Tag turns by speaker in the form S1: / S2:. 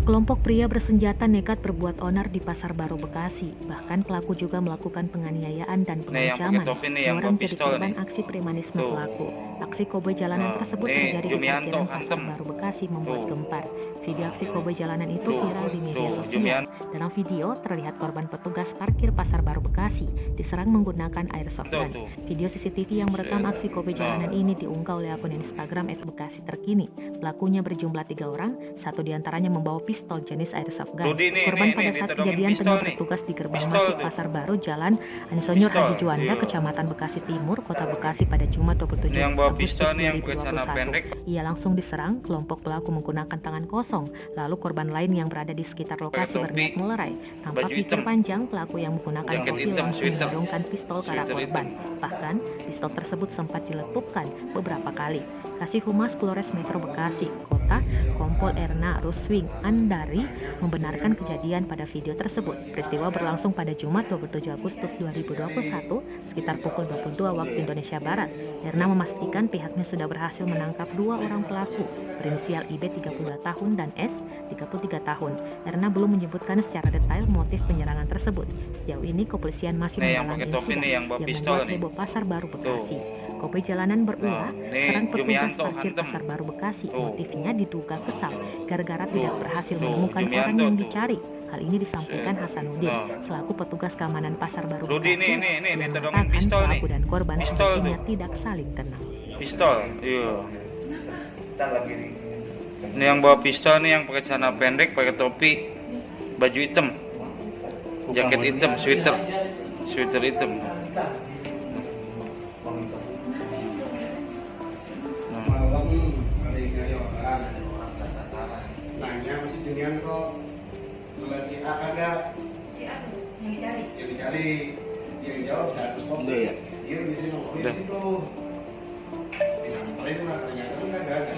S1: Sekelompok pria bersenjata nekat berbuat onar di Pasar Baru Bekasi. Bahkan pelaku juga melakukan penganiayaan dan pengancaman. Dua orang jadi korban aksi premanisme pelaku. Aksi koboi jalanan tersebut terjadi di parkiran Pasar Baru Bekasi membuat gempar. Video aksi koboi jalanan itu viral di media sosial. Dalam video terlihat korban petugas parkir Pasar Baru Bekasi diserang menggunakan airsoft gun. Video CCTV yang merekam aksi koboi jalanan ini diunggah oleh akun Instagram @bekasi-terkini. Pelakunya berjumlah 3 orang, satu diantaranya membawa pistol jenis airsoft gun. Korban pada saat kejadian tengah bertugas di gerbang masuk Pasar Baru Jalan Insinyur Haji Juanda, Kecamatan Bekasi Timur, Kota Bekasi pada Jumat 27 Agustus 2021. Ia langsung diserang. Kelompok pelaku menggunakan tangan kosong, lalu korban lain yang berada di sekitar lokasi berniat melerai. Tanpa pikir panjang, pelaku yang menggunakan topi langsung mendorongkan pistol ke arah korban. Bahkan, pistol tersebut sempat diletupkan beberapa kali. Kasih Humas Polres Metro Bekasi Kota, Kompol Erna Ruswing Andari, membenarkan kejadian pada video tersebut. Peristiwa berlangsung pada Jumat 27 Agustus 2021 sekitar pukul 22 waktu Indonesia Barat. Erna memastikan pihaknya sudah berhasil menangkap 2 orang pelaku berinisial IB 32 tahun dan S 33 tahun. Erna belum menyebutkan secara detail motif penyerangan tersebut. Sejauh ini kepolisian masih mendalami insiden yang membuat heboh Pasar Baru Bekasi. Koboi jalanan berulah serang petugas parkir Pasar Baru Bekasi. Motifnya diduga kesal gara-gara tidak berhasil menemukan orang yang dicari. Hal ini disampaikan Hasanuddin selaku petugas keamanan Pasar Baru Bekasi yang mengatakan pelaku dan korban sepertinya tidak saling kenal.
S2: Pistol, iya. Ini yang bawa pistol nih, yang pakai celana pendek, pakai topi, baju hitam, jaket hitam, sweater hitam.
S3: Nanya masih Junian kok ngeliat si A kagak?
S4: Si A yang dicari?
S3: Yang dicari, yang jawab saya harus stop. Iya, di sini nongol di situ. Disamperin lah, ternyata kan kagak ada.